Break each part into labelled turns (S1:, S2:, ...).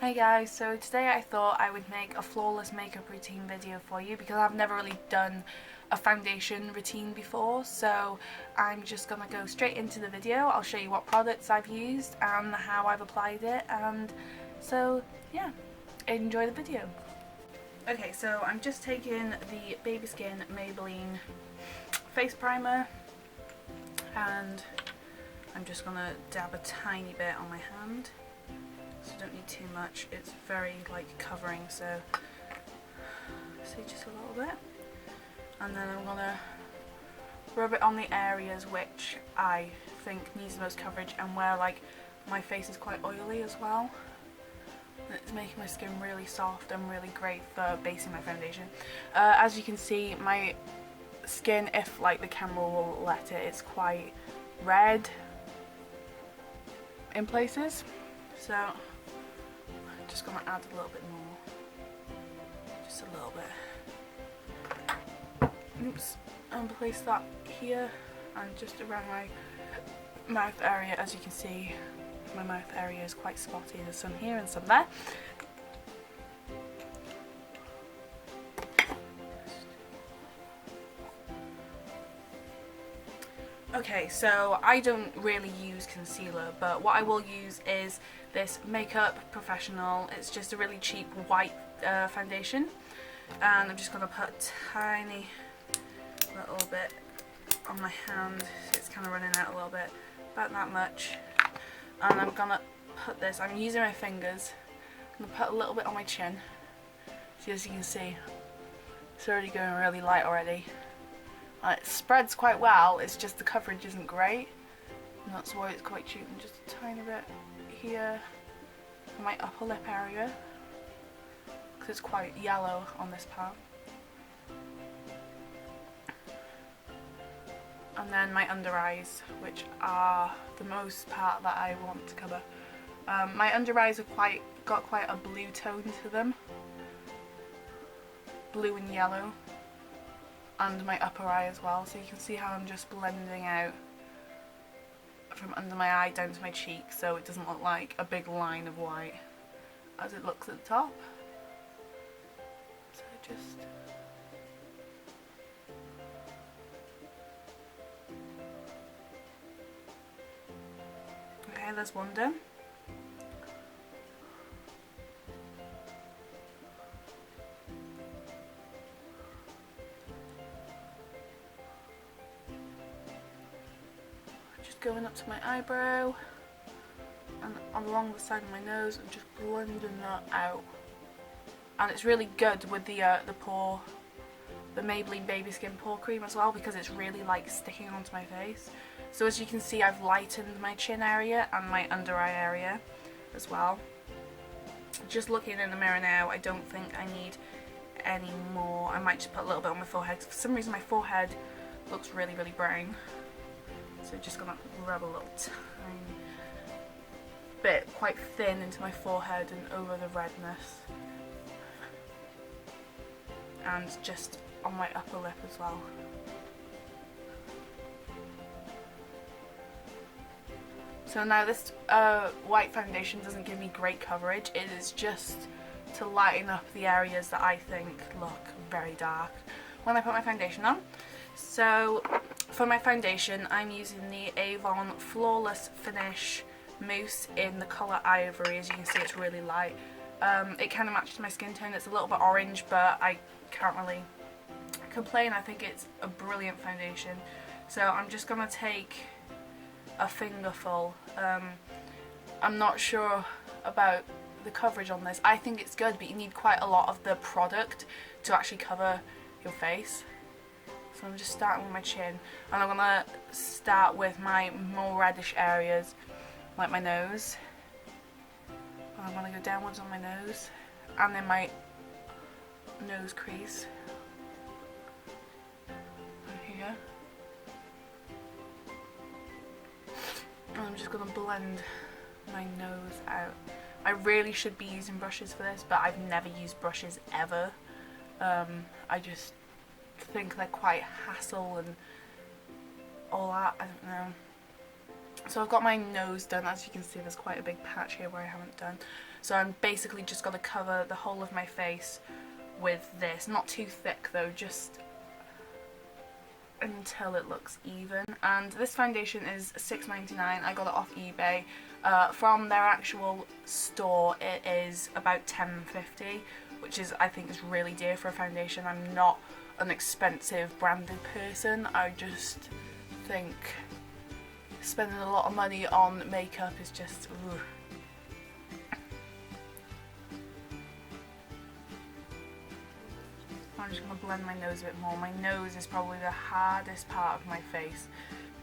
S1: Hi guys, so today I thought I would make a flawless makeup routine video for you because I've never really done a foundation routine before, so I'm just gonna go straight into the video. I'll show you what products I've used and how I've applied it, and so yeah, enjoy the video. Okay, so I'm just taking the Baby Skin Maybelline face primer and I'm just gonna dab a tiny bit on my hand. So don't need too much, it's very covering, so see just a little bit, and then I'm gonna rub it on the areas which I think needs the most coverage and where my face is quite oily as well. And it's making my skin really soft and really great for basing my foundation. As you can see, my skin, if the camera will let it, it's quite red in places, so I'm just going to add a little bit more, just a little bit. Oops, and place that here and just around my mouth area. As you can see, my mouth area is quite spotty, there's some here and some there. Okay, so I don't really use concealer, but what I will use is this Makeup Professional. It's just a really cheap white foundation, and I'm just going to put a tiny little bit on my hand. It's kind of running out a little bit, about that much, and I'm going to put this, I'm using my fingers, I'm going to put a little bit on my chin. So as you can see, it's already going really light already. It spreads quite well, it's just the coverage isn't great, and that's why it's quite cheap. And just a tiny bit here for my upper lip area, because it's quite yellow on this part. And then my under eyes, which are the most part that I want to cover. My under eyes have got quite a blue tone to them, blue and yellow. And my upper eye as well, so you can see how I'm just blending out from under my eye down to my cheek, so it doesn't look like a big line of white as it looks at the top. So just okay, there's one done. Going up to my eyebrow and along the side of my nose and just blending that out. And it's really good with the Maybelline Baby Skin Pore Cream as well, because it's really sticking onto my face. So as you can see, I've lightened my chin area and my under eye area as well. Just looking in the mirror now, I don't think I need any more. I might just put a little bit on my forehead, because for some reason my forehead looks really brown. So just gonna rub a little tiny bit, quite thin, into my forehead and over the redness, and just on my upper lip as well. So now this white foundation doesn't give me great coverage, it is just to lighten up the areas that I think look very dark when I put my foundation on. So for my foundation, I'm using the AVON Flawless Finish Mousse in the colour Ivory. As you can see, it's really light. It kind of matches my skin tone. It's a little bit orange, but I can't really complain. I think it's a brilliant foundation. So I'm just going to take a fingerful. I'm not sure about the coverage on this. I think it's good, but you need quite a lot of the product to actually cover your face. So I'm just starting with my chin, and I'm going to start with my more reddish areas, like my nose. And I'm going to go downwards on my nose, and then my nose crease, and here. And I'm just going to blend my nose out. I really should be using brushes for this, but I've never used brushes ever. I just think they're quite hassle and all that, I don't know. So I've got my nose done. As you can see, there's quite a big patch here where I haven't done. So I'm basically just going to cover the whole of my face with this. Not too thick though, just until it looks even. And this foundation is $6.99. I got it off eBay. From their actual store it is about $10.50, which is, I think, is really dear for a foundation. I'm not an expensive branded person. I just think spending a lot of money on makeup is just ooh. I'm just going to blend my nose a bit more. My nose is probably the hardest part of my face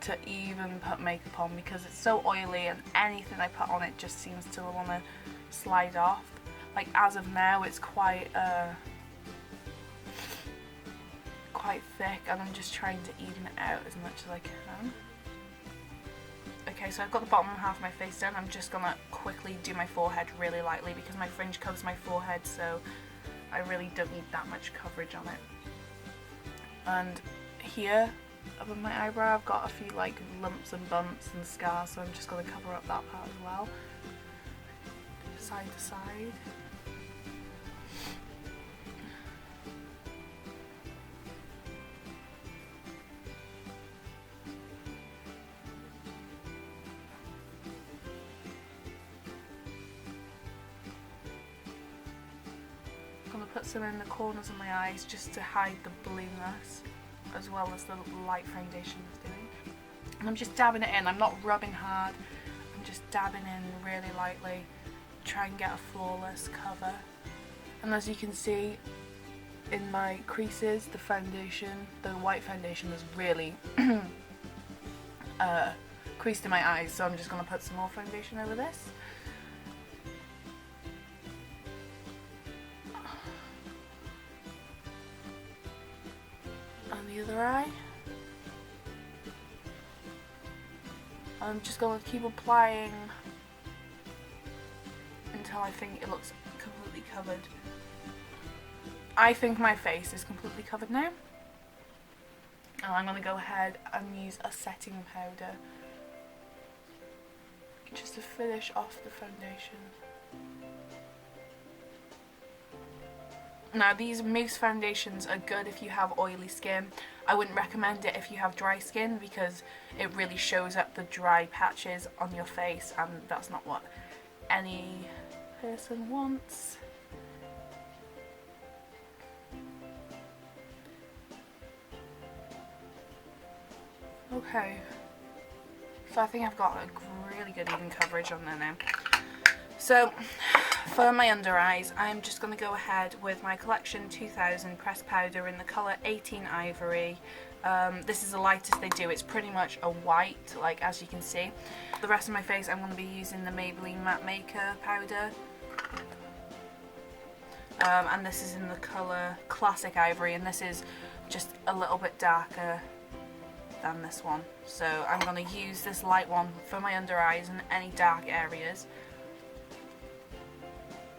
S1: to even put makeup on because it's so oily and anything I put on it just seems to want to slide off. Like as of now it's quite thick, and I'm just trying to even it out as much as I can. Okay, so I've got the bottom half of my face done. I'm just going to quickly do my forehead really lightly because my fringe covers my forehead, so I really don't need that much coverage on it. And here above my eyebrow I've got a few like lumps and bumps and scars, so I'm just going to cover up that part as well, side to side. I'm going to put some in the corners of my eyes just to hide the blueness, as well as the light foundation is doing. And I'm just dabbing it in. I'm not rubbing hard. I'm just dabbing in really lightly, try and get a flawless cover. And as you can see in my creases, the foundation, the white foundation is really creased in my eyes, so I'm just going to put some more foundation over this. The other eye. I'm just going to keep applying until I think it looks completely covered. I think my face is completely covered now, and I'm going to go ahead and use a setting powder just to finish off the foundation. Now these mousse foundations are good if you have oily skin. I wouldn't recommend it if you have dry skin because it really shows up the dry patches on your face, and that's not what any person wants. Okay, so I think I've got a really good even coverage on there now. So for my under eyes, I'm just going to go ahead with my Collection 2000 pressed powder in the colour 18 Ivory. This is the lightest they do. It's pretty much a white, like as you can see. The rest of my face I'm going to be using the Maybelline Matte Maker powder. And this is in the colour Classic Ivory, and this is just a little bit darker than this one. So I'm going to use this light one for my under eyes and any dark areas.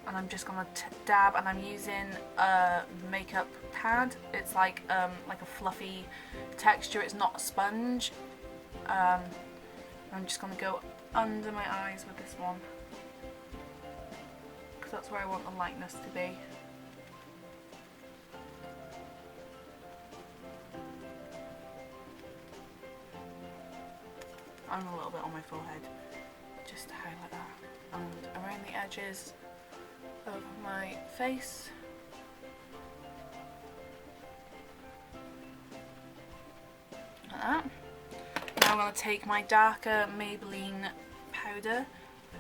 S1: And I'm just gonna dab, and I'm using a makeup pad. It's like a fluffy texture. It's not a sponge. I'm just gonna go under my eyes with this one because that's where I want the lightness to be. And a little bit on my forehead, just to highlight that, and around the edges of my face. Like that. Now I'm going to take my darker Maybelline powder,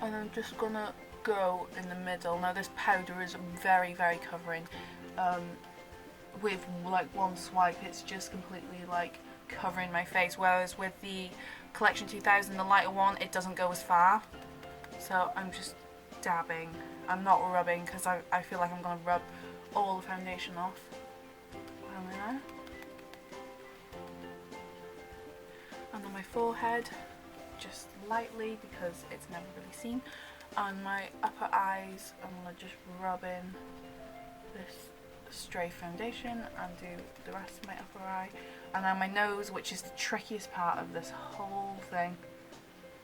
S1: and I'm just going to go in the middle. Now this powder is very, very covering. With like one swipe it's just completely like covering my face, whereas with the Collection 2000, the lighter one, it doesn't go as far. So I'm just dabbing. I'm not rubbing because I feel like I'm going to rub all the foundation off. And on my forehead, just lightly because it's never really seen. On my upper eyes, I'm going to just rub in this stray foundation and do the rest of my upper eye. And on my nose, which is the trickiest part of this whole thing,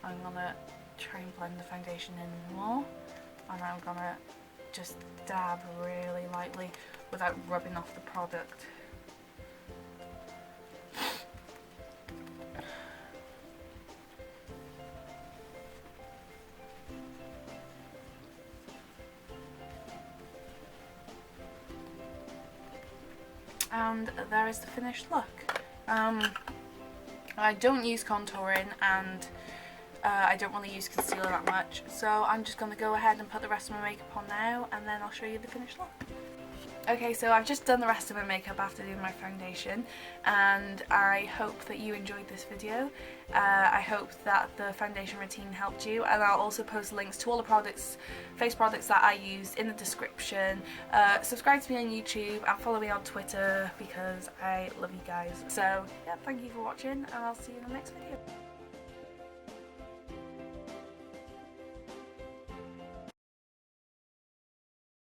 S1: I'm going to try and blend the foundation in more. and I'm gonna just dab really lightly without rubbing off the product. And there is the finished look. I don't use contouring, and I don't really use concealer that much, so I'm just going to go ahead and put the rest of my makeup on now, and then I'll show you the finished look. Okay, so I've just done the rest of my makeup after doing my foundation, and I hope that you enjoyed this video. I hope that the foundation routine helped you, and I'll also post links to all the products, face products that I used in the description. Subscribe to me on YouTube and follow me on Twitter because I love you guys. So yeah, thank you for watching, and I'll see you in the next video.